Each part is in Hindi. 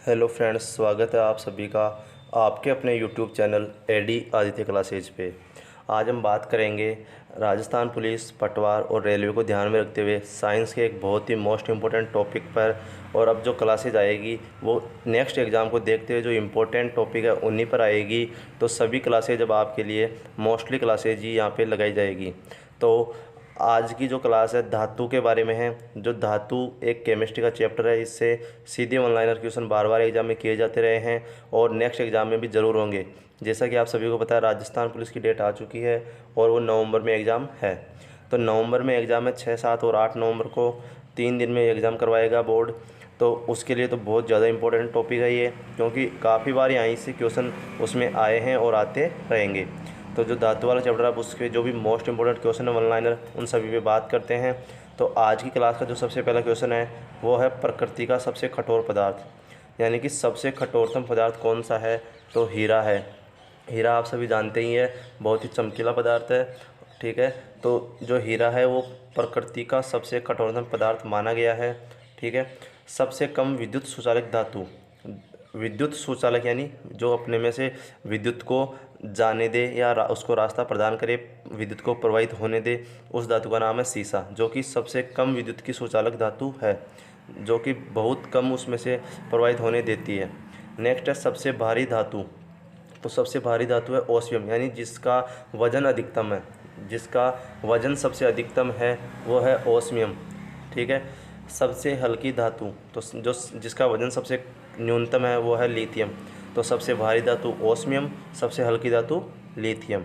हेलो फ्रेंड्स, स्वागत है आप सभी का आपके अपने YouTube channel AD Aditya classes पे। आज हम बात करेंगे राजस्थान पुलिस, पटवार और रेलवे को ध्यान में रखते हुए साइंस के एक बहुत ही मोस्ट इम्पोर्टेंट टॉपिक पर। और अब जो क्लासेज आएगी वो नेक्स्ट एग्ज़ाम को देखते हुए जो इम्पोर्टेंट टॉपिक है उन्हीं पर आएगी। तो सभी क्लासेज अब आपके लिए मोस्टली क्लासेज ही यहाँ पे लगाई जाएगी। तो आज की जो क्लास है धातु के बारे में है। जो धातु एक केमिस्ट्री का चैप्टर है, इससे सीधे ऑनलाइनर क्वेश्चन बार बार एग्जाम में किए जाते रहे हैं और नेक्स्ट एग्जाम में भी ज़रूर होंगे। जैसा कि आप सभी को पता है, राजस्थान पुलिस की डेट आ चुकी है और वो नवंबर में एग्ज़ाम है। तो नवंबर में एग्ज़ाम है, 6, 7 और 8 नवंबर को 3 दिन में एग्ज़ाम करवाएगा बोर्ड। तो उसके लिए तो बहुत ज़्यादा इंपॉर्टेंट टॉपिक है ये, क्योंकि काफ़ी बार यहाँ से क्वेश्चन उसमें आए हैं और आते रहेंगे। तो जो धातु वाला चैप्टर है उसके जो भी मोस्ट इंपॉर्टेंट क्वेश्चन है वन लाइनर, उन सभी पे बात करते हैं। तो आज की क्लास का जो सबसे पहला क्वेश्चन है वो है प्रकृति का सबसे कठोर पदार्थ, यानी कि सबसे कठोरतम पदार्थ कौन सा है? तो हीरा है। हीरा आप सभी जानते ही है, बहुत ही चमकीला पदार्थ है। ठीक है, तो जो हीरा है वो प्रकृति का सबसे कठोरतम पदार्थ माना गया है। ठीक है, सबसे कम विद्युत सुचालक धातु, विद्युत सुचालक यानी जो अपने में से विद्युत को जाने दे या उसको रास्ता प्रदान करे, विद्युत को प्रवाहित होने दे, उस धातु का नाम है सीसा, जो कि सबसे कम विद्युत की सुचालक धातु है, जो कि बहुत कम उसमें से प्रवाहित होने देती है। नेक्स्ट है सबसे भारी धातु। तो सबसे भारी धातु है ओस्मियम, यानी जिसका वजन अधिकतम है, जिसका वजन सबसे अधिकतम है वो है ओस्मियम। ठीक है, सबसे हल्की धातु, तो जो जिसका वजन सबसे न्यूनतम है वो है लिथियम। तो सबसे भारी धातु ओस्मियम, सबसे हल्की धातु लिथियम।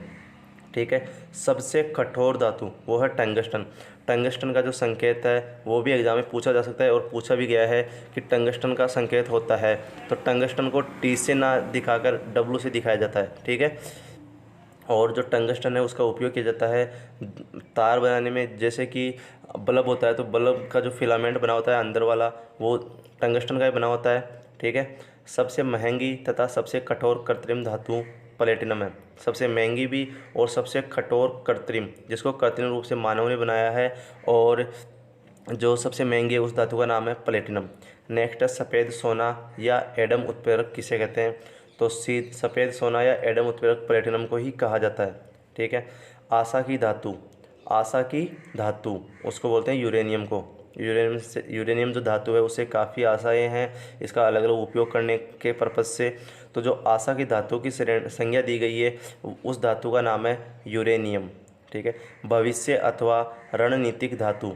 ठीक है, सबसे कठोर धातु वो है टंगस्टन। टंगस्टन का जो संकेत है वो भी एग्जाम में पूछा जा सकता है और पूछा भी गया है कि टंगस्टन का संकेत होता है, तो टंगस्टन को टी से ना दिखाकर डब्लू से दिखाया जाता है। ठीक है, और जो टंगस्टन है उसका उपयोग किया जाता है तार बनाने में। जैसे कि बल्ब होता है तो बल्ब का जो फिलामेंट बना होता है अंदर वाला, वो टंगस्टन का ही बना होता है। ठीक है, सबसे महंगी तथा सबसे कठोर कृत्रिम धातु प्लेटिनम है। सबसे महंगी भी और सबसे कठोर कृत्रिम, जिसको कृत्रिम रूप से मानव ने बनाया है, और जो सबसे महंगी है उस धातु का नाम है प्लेटिनम। नेक्स्ट है सफ़ेद सोना या एडम उत्प्रेरक किसे कहते हैं? तो सफ़ेद सोना या एडम उत्प्रेरक प्लेटिनम को ही कहा जाता है। ठीक है, आशा की धातु, आशा की धातु उसको बोलते हैं यूरेनियम को। यूरेनियम जो धातु है उससे काफ़ी आशाएँ हैं, इसका अलग अलग उपयोग करने के पर्पज़ से। तो जो आशा की धातु की संज्ञा दी गई है उस धातु का नाम है यूरेनियम। ठीक है, भविष्य अथवा रणनीतिक धातु,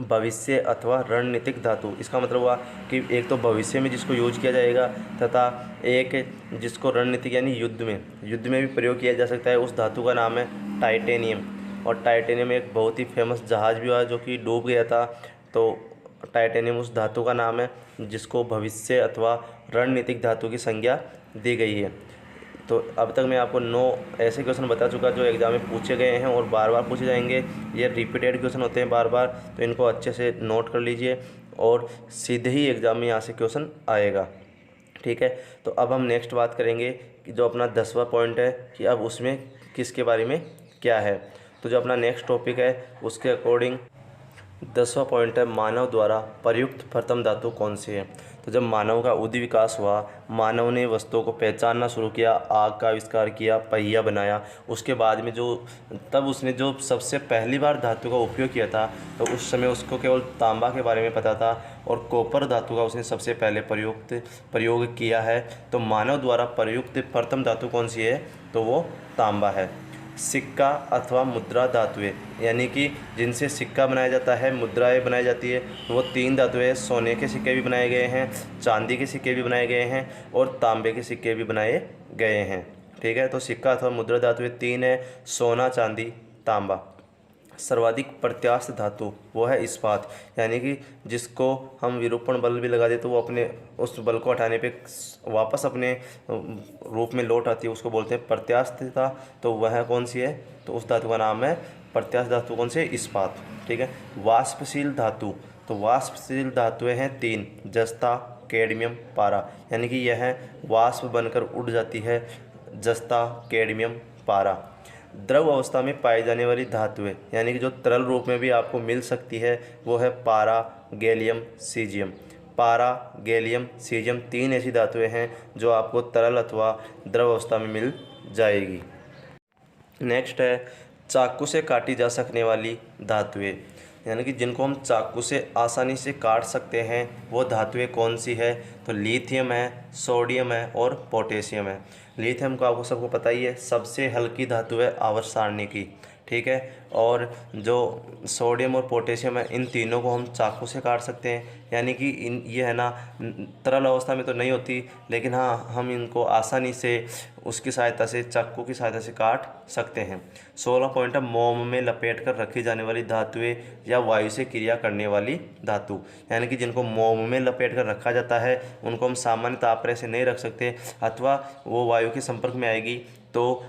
भविष्य अथवा रणनीतिक धातु, इसका मतलब हुआ कि एक तो भविष्य में जिसको यूज किया जाएगा तथा एक जिसको रणनीतिक यानी युद्ध में भी प्रयोग किया जा सकता है, उस धातु का नाम है टाइटेनियम। और टाइटेनियम एक बहुत ही फेमस जहाज़ भी हुआ जो कि डूब गया था। तो टाइटेनियम उस धातु का नाम है जिसको भविष्य अथवा रणनीतिक धातु की संज्ञा दी गई है। तो अब तक मैं आपको 9 ऐसे क्वेश्चन बता चुका जो एग्ज़ाम में पूछे गए हैं और बार बार पूछे जाएंगे। ये रिपीटेड क्वेश्चन होते हैं बार बार, तो इनको अच्छे से नोट कर लीजिए और सीधे ही एग्ज़ाम में यहाँ से क्वेश्चन आएगा। ठीक है, तो अब हम नेक्स्ट बात करेंगे कि जो अपना 10वां पॉइंट है कि अब उसमें किसके बारे में क्या है। तो जो अपना नेक्स्ट टॉपिक है उसके अकॉर्डिंग 10वां पॉइंट है मानव द्वारा प्रयुक्त प्रथम धातु कौन सी है। तो जब मानव का उद्य विकास हुआ, मानव ने वस्तुओं को पहचानना शुरू किया, आग का आविष्कार किया, पहिया बनाया, उसके बाद में तब उसने जो सबसे पहली बार धातु का उपयोग किया था तो उस समय उसको केवल तांबा के बारे में पता था और कॉपर धातु का उसने सबसे पहले प्रयोग किया है। तो मानव द्वारा प्रयुक्त प्रथम धातु कौन सी है? तो वो तांबा है। सिक्का अथवा मुद्रा धातुएं, यानी कि जिनसे सिक्का बनाया जाता है, मुद्राएं बनाई जाती है, तो वो 3 धातुएं। सोने के सिक्के भी बनाए गए हैं, चांदी के सिक्के भी बनाए गए हैं और तांबे के सिक्के भी बनाए गए हैं। ठीक है, तो सिक्का अथवा मुद्रा धातुएं 3 है, सोना, चांदी, तांबा। सर्वाधिक प्रत्यास्थ धातु वो है इस्पात, यानी कि जिसको हम विरूपण बल भी लगा दे तो वो अपने उस बल को हटाने पे वापस अपने रूप में लौट आती है, उसको बोलते हैं प्रत्यास्थता। तो वह कौन सी है? तो उस धातु का नाम है प्रत्यास्थ धातु। कौन सी है? इस्पात। ठीक है, वाष्पशील धातु, तो वाष्पशील धातुएं हैं 3, जस्ता, कैडमियम, पारा, यानी कि यह वाष्प बनकर उड़ जाती है, जस्ता, कैडमियम, पारा। द्रव अवस्था में पाई जाने वाली धातुएं, यानी कि जो तरल रूप में भी आपको मिल सकती है, वो है पारा, गैलियम, सीजियम। पारा, गैलियम, सीजियम 3 ऐसी धातुएं हैं जो आपको तरल अथवा द्रव अवस्था में मिल जाएगी। नेक्स्ट है चाकू से काटी जा सकने वाली धातुएं, यानी कि जिनको हम चाकू से आसानी से काट सकते हैं वो धातुएं कौन सी है? तो लिथियम है, सोडियम है और पोटेशियम है। लिथियम को आपको सबको पता ही है, सबसे हल्की धातु है आवर्त सारणी की, ठीक है। और जो सोडियम और पोटेशियम है, इन तीनों को हम चाकू से काट सकते हैं, यानी कि ये है ना तरल अवस्था में तो नहीं होती, लेकिन हाँ हम इनको आसानी से उसकी सहायता से, चाकू की सहायता से काट सकते हैं। 16 पॉइंट है मोम में लपेट कर रखी जाने वाली धातुएं या वायु से क्रिया करने वाली धातु, यानी कि जिनको मोम में लपेट कर रखा जाता है उनको हम सामान्य तापरे से नहीं रख सकते, अथवा वो वायु के संपर्क में आएगी तो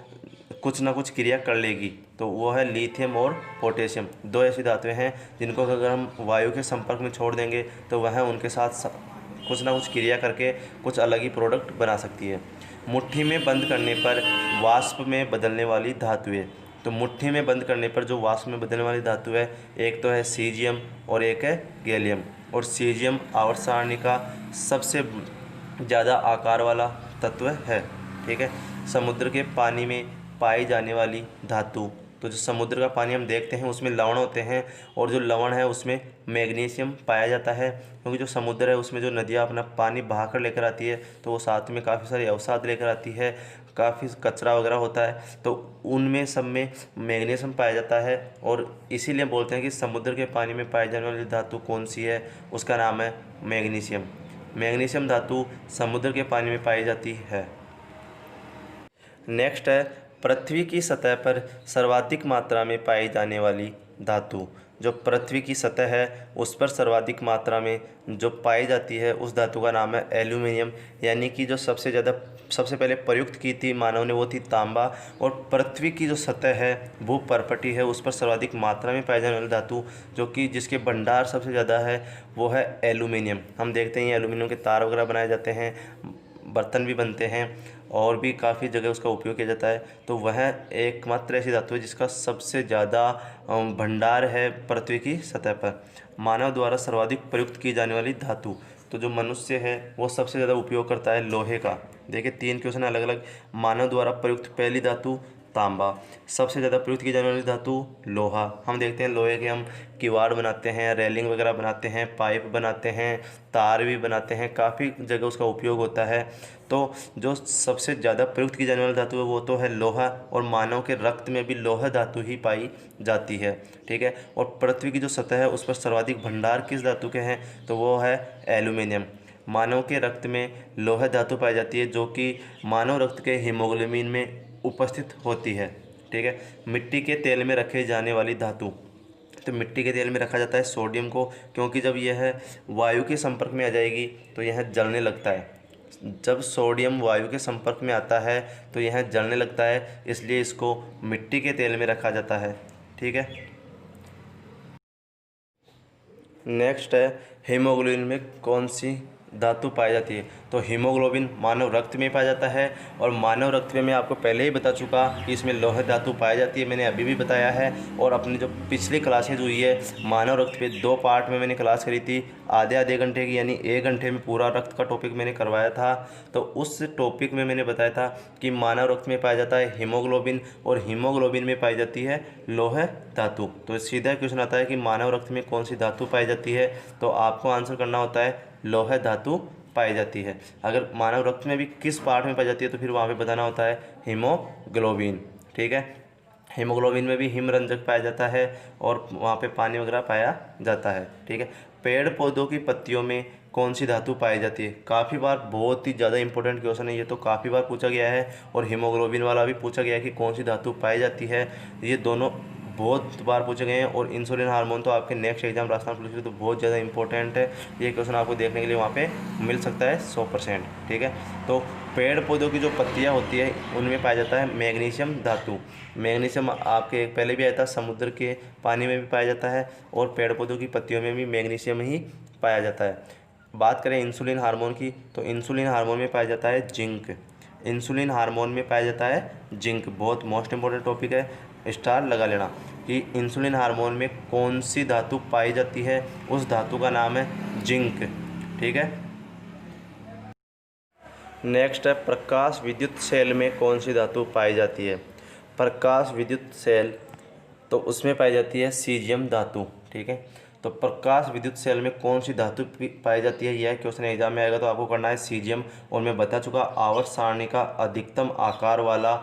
कुछ ना कुछ क्रिया कर लेगी, तो वो है लिथियम और पोटेशियम। 2 ऐसी धातुएं हैं जिनको अगर हम वायु के संपर्क में छोड़ देंगे तो वह उनके साथ कुछ ना कुछ क्रिया करके कुछ अलग ही प्रोडक्ट बना सकती है। मुट्ठी में बंद करने पर वाष्प में बदलने वाली धातुएं, तो मुट्ठी में बंद करने पर जो वाष्प में बदलने वाली धातु है, एक तो है सीजियम और एक है गैलियम। और सीजियम आवर्त सारणी का सबसे ज़्यादा आकार वाला तत्व है, ठीक है। समुद्र के पानी में पाई जाने वाली धातु, तो जो समुद्र का पानी हम देखते हैं उसमें लवण होते हैं, और जो लवण है उसमें मैग्नीशियम पाया जाता है, क्योंकि जो समुद्र है उसमें जो नदियाँ अपना पानी बहा कर लेकर आती है तो वो साथ में काफ़ी सारे अवसाद लेकर आती है, काफ़ी कचरा वगैरह होता है, तो उनमें सब में मैग्नीशियम पाया जाता है। और इसीलिए बोलते हैं कि समुद्र के पानी में पाई जाने वाली धातु कौन सी है, उसका नाम है मैग्नीशियम। मैग्नीशियम धातु समुद्र के पानी में पाई जाती है। नेक्स्ट है पृथ्वी की सतह पर सर्वाधिक मात्रा में पाई जाने वाली धातु। जो पृथ्वी की सतह है उस पर सर्वाधिक मात्रा में जो पाई जाती है उस धातु का नाम है एल्यूमिनियम, यानी कि जो सबसे पहले प्रयुक्त की थी मानव ने वो थी तांबा। और पृथ्वी की जो सतह है वो परपटी है, उस पर सर्वाधिक मात्रा में पाई जाने वाली धातु जो कि जिसके भंडार सबसे ज़्यादा है वो है एल्यूमिनियम। हम देखते हैं एल्यूमिनियम के तार वगैरह बनाए जाते हैं, बर्तन भी बनते हैं और भी काफ़ी जगह उसका उपयोग किया जाता है। तो वह एकमात्र ऐसी धातु है जिसका सबसे ज़्यादा भंडार है पृथ्वी की सतह पर। मानव द्वारा सर्वाधिक प्रयुक्त की जाने वाली धातु, तो जो मनुष्य है वो सबसे ज़्यादा उपयोग करता है लोहे का। देखिए 3 क्वेश्चन अलग अलग। मानव द्वारा प्रयुक्त पहली धातु तांबा, सबसे ज़्यादा प्रयुक्त की जाने वाली धातु लोहा। हम देखते हैं लोहे के हम किवाड़ बनाते हैं, रेलिंग वगैरह बनाते हैं, पाइप बनाते हैं, तार भी बनाते हैं, काफ़ी जगह उसका उपयोग होता है। तो जो सबसे ज़्यादा प्रयुक्त की जाने वाली धातु है वो तो है लोहा, और मानव के रक्त में भी लोहा धातु ही पाई जाती है, ठीक है। और पृथ्वी की जो सतह है उस पर सर्वाधिक भंडार किस धातु के हैं, तो वो है एल्यूमिनियम। मानव के रक्त में लोहा धातु पाई जाती है जो कि मानव रक्त के हीमोग्लोबिन में उपस्थित होती है, ठीक है। मिट्टी के तेल में रखे जाने वाली धातु, तो मिट्टी के तेल में रखा जाता है सोडियम को, क्योंकि जब यह वायु के संपर्क में आ जाएगी तो यह जलने लगता है। जब सोडियम वायु के संपर्क में आता है तो यह जलने लगता है, इसलिए इसको मिट्टी के तेल में रखा जाता है, ठीक है। नेक्स्ट है हीमोग्लोबिन में कौन सी धातु पाई जाती है, तो हीमोग्लोबिन मानव रक्त में पाया जाता है। और मानव रक्त में मैं आपको पहले ही बता चुका कि इसमें लोह धातु पाई जाती है, मैंने अभी भी बताया है। और अपनी जो पिछली क्लासेज हुई है मानव रक्त पे 2 पार्ट में मैंने क्लास करी थी, आधे घंटे की, यानी 1 घंटे में पूरा रक्त का टॉपिक मैंने करवाया था। तो उस टॉपिक में मैंने बताया था कि मानव रक्त में पाया जाता है हीमोग्लोबिन, और हीमोग्लोबिन में पाई जाती है लोह धातु। तो सीधा क्वेश्चन आता है कि मानव रक्त में कौन सी धातु पाई जाती है, तो आपको आंसर करना होता है लोह धातु पाई जाती है। अगर मानव रक्त में भी किस पार्ट में पाई जाती है तो फिर वहाँ पे बताना होता है हीमोग्लोबिन, ठीक है। हीमोग्लोबिन में भी हिमरंजक पाया जाता है और वहाँ पे पानी वगैरह पाया जाता है, ठीक है। पेड़ पौधों की पत्तियों में कौन सी धातु पाई जाती है, काफ़ी बार बहुत ही ज़्यादा इंपॉर्टेंट क्वेश्चन है ये, तो काफ़ी बार पूछा गया है। और हीमोग्लोबिन वाला भी पूछा गया है कि कौन सी धातु पाई जाती है, ये दोनों बहुत बार पूछे गए हैं। और इंसुलिन हार्मोन तो आपके नेक्स्ट एग्जाम राजस्थान पुलिस के तो बहुत ज़्यादा इंपॉर्टेंट है, ये क्वेश्चन आपको देखने के लिए वहाँ पे मिल सकता है 100%, ठीक है। तो पेड़ पौधों की जो पत्तियाँ होती है उनमें पाया जाता है मैग्नीशियम धातु। मैग्नीशियम आपके पहले भी आया था, समुद्र के पानी में भी पाया जाता है और पेड़ पौधों की पत्तियों में भी मैग्नीशियम ही पाया जाता है। बात करें इंसुलिन हार्मोन की, तो इंसुलिन हार्मोन में पाया जाता है जिंक। इंसुलिन हार्मोन में पाया जाता है जिंक, बहुत मोस्ट इंपॉर्टेंट टॉपिक है, स्टार लगा लेना कि इंसुलिन हार्मोन में कौन सी धातु पाई जाती है, उस धातु का नाम है जिंक। ठीक है। नेक्स्ट है प्रकाश विद्युत सेल में कौन सी धातु पाई जाती है। प्रकाश विद्युत सेल तो उसमें पाई जाती है सीजियम धातु, ठीक है। तो प्रकाश विद्युत सेल में कौन सी धातु पाई जाती है, यह क्वेश्चन एग्जाम में आएगा तो आपको करना है सीजियम। और मैं बता चुका आवर्त सारणी का अधिकतम आकार वाला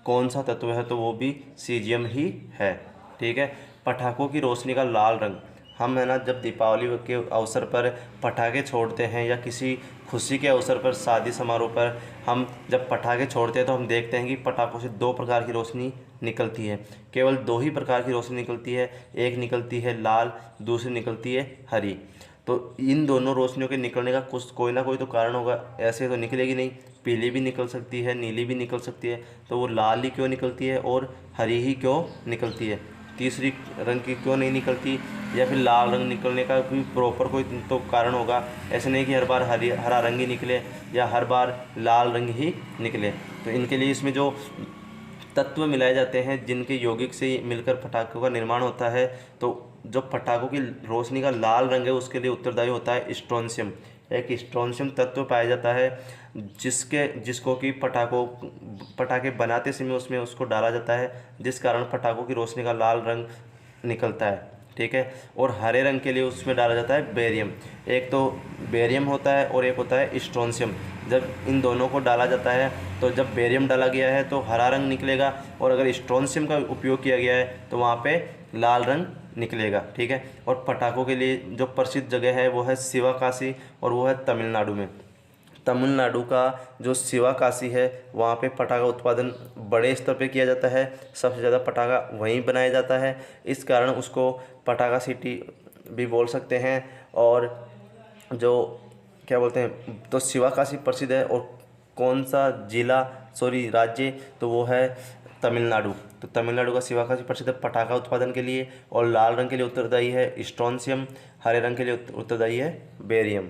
कौन सा तत्व है, तो वो भी सीजियम ही है, ठीक है। पटाखों की रोशनी का लाल रंग, हम है ना जब दीपावली के अवसर पर पटाखे छोड़ते हैं या किसी खुशी के अवसर पर शादी समारोह पर हम जब पटाखे छोड़ते हैं तो हम देखते हैं कि पटाखों से दो प्रकार की रोशनी निकलती है। केवल दो ही प्रकार की रोशनी निकलती है, एक निकलती है लाल, दूसरी निकलती है हरी। तो इन दोनों रोशनियों के निकलने का कुछ कोई ना कोई तो कारण होगा, ऐसे तो निकलेगी नहीं। पीली भी निकल सकती है, नीली भी निकल सकती है, तो वो लाल ही क्यों निकलती है और हरी ही क्यों निकलती है, तीसरी रंग की क्यों नहीं निकलती, या फिर लाल रंग निकलने का भी प्रॉपर कोई तो कारण होगा। ऐसे नहीं कि हर बार हरा रंग ही निकले या हर बार लाल रंग ही निकले। तो इनके लिए इसमें जो तत्व मिलाए जाते हैं जिनके यौगिक से मिलकर पटाखों का निर्माण होता है, तो जो पटाखों की रोशनी का लाल रंग है उसके लिए उत्तरदायी होता है स्ट्रोंशियम। एक स्ट्रोंशियम तत्व पाया जाता है जिसको कि पटाखे बनाते समय उसमें उसको डाला जाता है, जिस कारण पटाखों की रोशनी का लाल रंग निकलता है, ठीक है। और हरे रंग के लिए उसमें डाला जाता है बेरियम। एक तो बेरियम होता है और एक होता है स्ट्रोंशियम। जब इन दोनों को डाला जाता है तो जब बेरियम डाला गया है तो हरा रंग निकलेगा, और अगर स्ट्रोंशियम का उपयोग किया गया है तो वहाँ पे लाल रंग निकलेगा, ठीक है। और पटाखों के लिए जो प्रसिद्ध जगह है वो है शिवकाशी, और वो है तमिलनाडु में। तमिलनाडु का जो शिवकाशी है वहाँ पे पटाखा उत्पादन बड़े स्तर पे किया जाता है, सबसे ज़्यादा पटाखा वहीं बनाया जाता है, इस कारण उसको पटाखा सिटी भी बोल सकते हैं। और जो क्या बोलते हैं, तो शिवकाशी प्रसिद्ध है। और कौन सा राज्य, तो वो है तमिलनाडु। तो तमिलनाडु का शिवकाशी प्रसिद्ध है पटाखा उत्पादन के लिए, और लाल रंग के लिए उत्तरदायी है स्ट्रोंशियम, हरे रंग के लिए उत्तरदायी है बेरियम।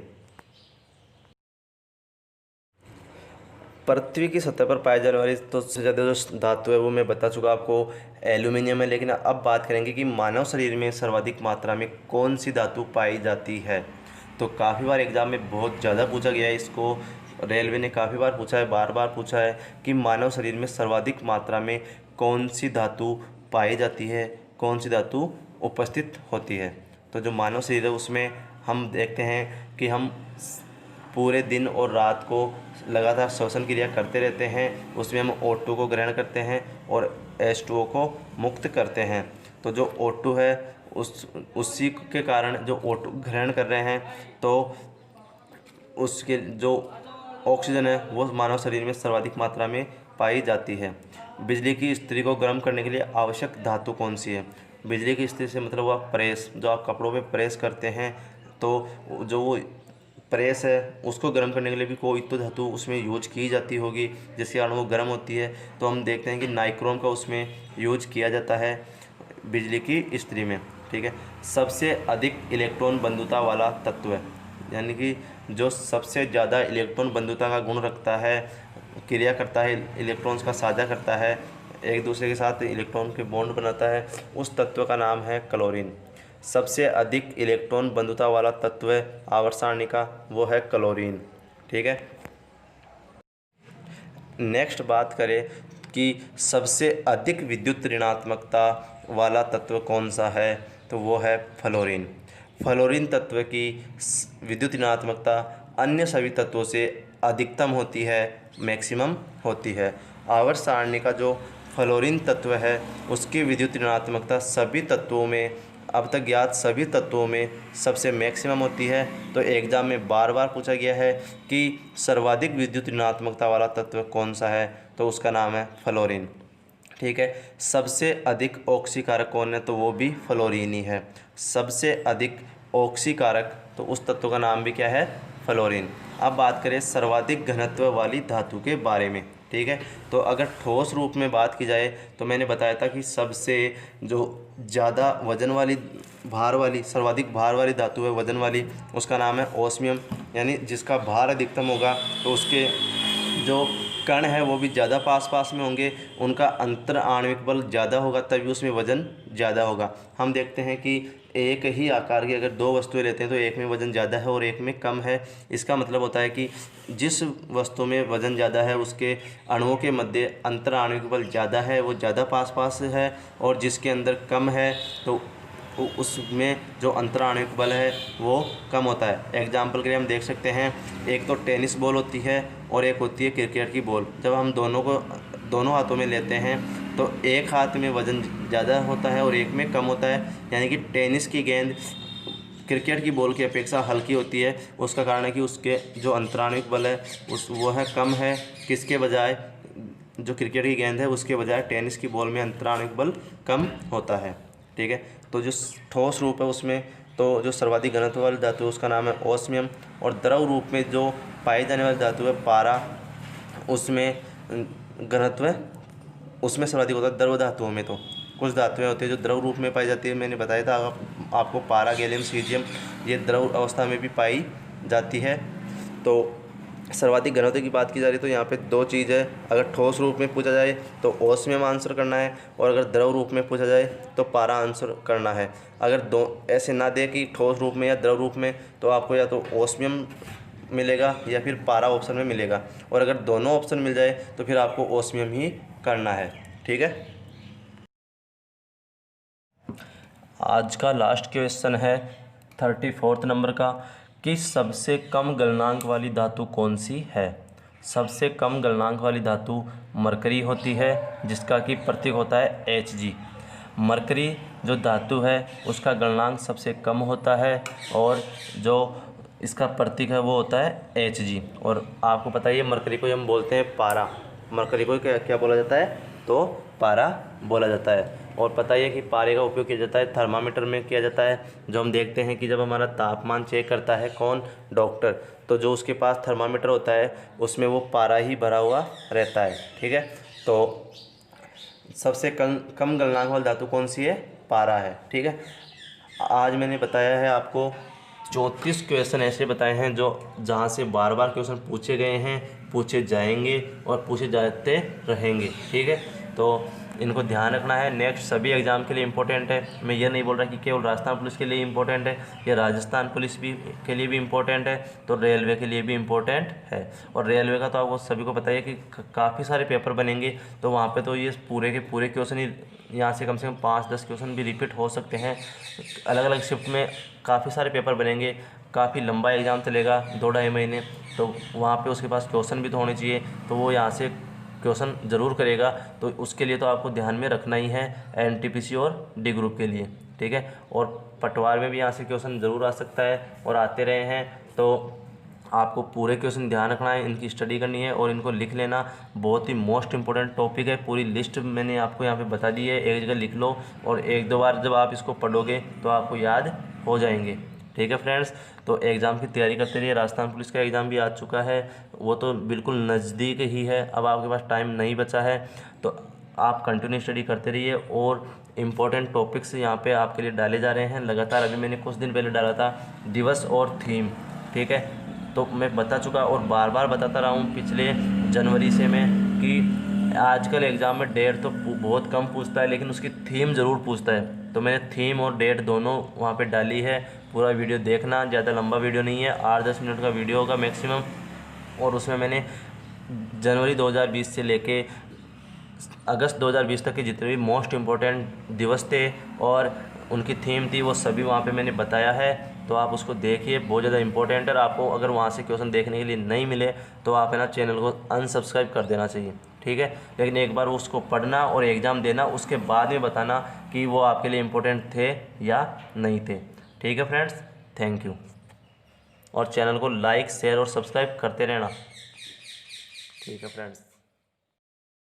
पृथ्वी की सतह पर पाई जाने वाली तो सबसे ज़्यादा जो धातु है वो मैं बता चुका आपको एल्यूमिनियम है। लेकिन अब बात करेंगे कि मानव शरीर में सर्वाधिक मात्रा में कौन सी धातु पाई जाती है। तो काफ़ी बार एग्जाम में बहुत ज़्यादा पूछा गया है, इसको रेलवे ने काफ़ी बार पूछा है, बार बार पूछा है कि मानव शरीर में सर्वाधिक मात्रा में कौन सी धातु पाई जाती है, कौन सी धातु उपस्थित होती है। तो जो मानव शरीर है उसमें हम देखते हैं कि हम पूरे दिन और रात को लगातार श्वसन क्रिया करते रहते हैं, उसमें हम O2 को ग्रहण करते हैं और H2O को मुक्त करते हैं। तो जो O2 है उसी के कारण जो O2 ग्रहण कर रहे हैं तो उसके जो ऑक्सीजन है वो मानव शरीर में सर्वाधिक मात्रा में पाई जाती है। बिजली की इस्त्री को गर्म करने के लिए आवश्यक धातु कौन सी है। बिजली की इस्त्री से मतलब वह प्रेस, जो आप कपड़ों पे प्रेस करते हैं, तो जो वो प्रेस है उसको गर्म करने के लिए भी कोई तो धातु उसमें यूज की जाती होगी, जिसके कारण वो गर्म होती है। तो हम देखते हैं कि नाइक्रोम का उसमें यूज किया जाता है बिजली की इस्त्री में, ठीक है। सबसे अधिक इलेक्ट्रॉन बंधुता वाला तत्व है, यानी कि जो सबसे ज़्यादा इलेक्ट्रॉन बंधुता का गुण रखता है, क्रिया करता है, इलेक्ट्रॉन्स का साझा करता है, एक दूसरे के साथ इलेक्ट्रॉन के बॉन्ड बनाता है, उस तत्व का नाम है क्लोरीन। सबसे अधिक इलेक्ट्रॉन बंधुता वाला तत्व आवर्त सारणी का वो है क्लोरीन, ठीक है। नेक्स्ट बात करें कि सबसे अधिक विद्युत ऋणात्मकता वाला तत्व कौन सा है, तो वो है फ्लोरीन। फ्लोरीन तत्व की विद्युत ऋणात्मकता अन्य सभी तत्वों से अधिकतम होती है, मैक्सिमम होती है। आवर्त सारणी का जो फ्लोरीन तत्व है उसकी विद्युत ऋणात्मकता सभी तत्वों में, अब तक ज्ञात सभी तत्वों में सबसे मैक्सिमम होती है। तो एग्जाम में बार बार पूछा गया है कि सर्वाधिक विद्युत ऋणात्मकता वाला तत्व कौन सा है, तो उसका नाम है फ्लोरीन, ठीक है। सबसे अधिक ऑक्सीकारक कौन है, तो वो भी फ्लोरीन ही है। सबसे अधिक ऑक्सीकारक, तो उस तत्व का नाम भी क्या है, फ्लोरीन। अब बात करें सर्वाधिक घनत्व वाली धातु के बारे में, ठीक है। तो अगर ठोस रूप में बात की जाए तो मैंने बताया था कि सबसे जो ज़्यादा वजन वाली सर्वाधिक भार वाली धातु है, वजन वाली, उसका नाम है ओस्मियम। यानी जिसका भार अधिकतम होगा तो उसके जो कण है वो भी ज़्यादा पास में होंगे, उनका अंतर आणविक बल ज़्यादा होगा, तभी उसमें वजन ज़्यादा होगा। हम देखते हैं कि एक ही आकार की अगर दो वस्तुएं लेते हैं तो एक में वज़न ज़्यादा है और एक में कम है। इसका मतलब होता है कि जिस वस्तु में वज़न ज़्यादा है उसके अणुओं के मध्य अंतर आणविक बल ज़्यादा है, वो ज़्यादा पास पास है, और जिसके अंदर कम है तो उसमें जो अंतर आणविक बल है वो कम होता है। एग्जाम्पल के लिए हम देख सकते हैं, एक तो टेनिस बॉल होती है और एक होती है क्रिकेट की बॉल। जब हम दोनों हाथों में लेते हैं तो एक हाथ में वज़न ज़्यादा होता है और एक में कम होता है, यानी कि टेनिस की गेंद क्रिकेट की बॉल की अपेक्षा हल्की होती है। उसका कारण है कि उसके जो अंतराणविक बल है वो है कम है, किसके बजाय जो क्रिकेट की गेंद है उसके बजाय टेनिस की बॉल में अंतराणविक बल कम होता है। ठीक है, तो जो ठोस रूप है उसमें तो जो सर्वाधिक घनत्व वाली धातु है उसका नाम है ओस्मियम, और द्रव रूप में जो पाई जाने वाली धातु है पारा, उसमें घनत्व उसमें सर्वाधिक होता है। द्रव धातुओं में तो कुछ धातुएं होती है जो द्रव रूप में पाई जाती है, मैंने बताया था आपको पारा, गैलियम, सीजियम, ये द्रव अवस्था में भी पाई जाती है। तो सर्वाधिक घनत्व की बात की जा रही है तो यहाँ पे दो चीज़ है, अगर ठोस रूप में पूछा जाए तो ओस्मियम आंसर करना है, और अगर द्रव रूप में पूछा जाए तो पारा आंसर करना है। अगर दो ऐसे ना दे कि ठोस रूप में या द्रव रूप में, तो आपको या तो ओस्मियम मिलेगा या फिर पारा ऑप्शन में मिलेगा, और अगर दोनों ऑप्शन मिल जाए तो फिर आपको ओस्मियम ही करना है। ठीक है, आज का लास्ट क्वेश्चन है 34 नंबर का कि सबसे कम गलनांक वाली धातु कौन सी है। सबसे कम गलनांक वाली धातु मरकरी होती है, जिसका कि प्रतीक होता है Hg। मरकरी जो धातु है उसका गलनांक सबसे कम होता है, और जो इसका प्रतीक है वो होता है Hg। और आपको पता है मरकरी को हम बोलते हैं पारा। मरकरी को क्या बोला जाता है, तो पारा बोला जाता है। और पता ही है कि पारे का उपयोग किया जाता है थर्मामीटर में किया जाता है। जो हम देखते हैं कि जब हमारा तापमान चेक करता है कौन, डॉक्टर, तो जो उसके पास थर्मामीटर होता है उसमें वो पारा ही भरा हुआ रहता है। ठीक है, तो सबसे कम गलनांक वाली धातु कौन सी है, पारा है। ठीक है, आज मैंने बताया है आपको 34 क्वेश्चन ऐसे बताए हैं जो जहाँ से बार बार क्वेश्चन पूछे गए हैं, पूछे जाएंगे और पूछे जाते रहेंगे। ठीक है, तो इनको ध्यान रखना है। नेक्स्ट सभी एग्ज़ाम के लिए इम्पोर्टेंट है। मैं ये नहीं बोल रहा कि केवल राजस्थान पुलिस के लिए इम्पोर्टेंट है, ये राजस्थान पुलिस भी के लिए भी इम्पोर्टेंट है, तो रेलवे के लिए भी इम्पोर्टेंट है। और रेलवे का तो आपको सभी को पता है कि काफ़ी सारे पेपर बनेंगे, तो वहाँ पे तो ये पूरे के पूरे क्वेश्चन ही यहाँ से कम 5-10 क्वेश्चन भी रिपीट हो सकते हैं। अलग अलग शिफ्ट में काफ़ी सारे पेपर बनेंगे, काफ़ी लंबा एग्ज़ाम चलेगा 2-2.5 महीने, तो वहाँ पे उसके पास क्वेश्चन भी तो होने चाहिए, तो वो यहाँ से क्वेश्चन ज़रूर करेगा। तो उसके लिए तो आपको ध्यान में रखना ही है एनटीपीसी और डी ग्रुप के लिए। ठीक है, और पटवार में भी यहाँ से क्वेश्चन ज़रूर आ सकता है और आते रहे हैं, तो आपको पूरे क्वेश्चन ध्यान रखना है, इनकी स्टडी करनी है और इनको लिख लेना। बहुत ही मोस्ट इंपॉर्टेंट टॉपिक है, पूरी लिस्ट मैंने आपको यहाँ पे बता दी है, एक जगह लिख लो और 1-2 बार जब आप इसको पढ़ोगे तो आपको याद हो जाएंगे। ठीक है फ्रेंड्स, तो एग्ज़ाम की तैयारी करते रहिए। राजस्थान पुलिस का एग्ज़ाम भी आ चुका है, वो तो बिल्कुल नज़दीक ही है, अब आपके पास टाइम नहीं बचा है, तो आप कंटिन्यू स्टडी करते रहिए। और इम्पोर्टेंट टॉपिक्स यहाँ पे आपके लिए डाले जा रहे हैं लगातार। अभी मैंने कुछ दिन पहले डाला था दिवस और थीम। ठीक है, तो मैं बता चुका और बार बार बताता रहा हूँ पिछले जनवरी से मैं कि आजकल एग्ज़ाम में डेट तो बहुत कम पूछता है, लेकिन उसकी थीम ज़रूर पूछता है। तो मैंने थीम और डेट दोनों वहाँ पे डाली है। पूरा वीडियो देखना, ज़्यादा लंबा वीडियो नहीं है, 8-10 मिनट का वीडियो होगा मैक्सिमम। और उसमें मैंने जनवरी 2020 से लेके अगस्त 2020 तक के जितने भी मोस्ट इम्पोर्टेंट दिवस थे और उनकी थीम थी वो सभी वहाँ पे मैंने बताया है, तो आप उसको देखिए, बहुत ज़्यादा इंपॉर्टेंट है। आपको अगर वहाँ से क्वेश्चन देखने के लिए नहीं मिले तो आप है ना चैनल को अनसब्सक्राइब कर देना चाहिए। ठीक है, लेकिन एक बार उसको पढ़ना और एग्ज़ाम देना, उसके बाद में बताना कि वो आपके लिए इम्पोर्टेंट थे या नहीं थे। ठीक है फ्रेंड्स, थैंक यू, और चैनल को लाइक, शेयर और सब्सक्राइब करते रहना। ठीक है फ्रेंड्स।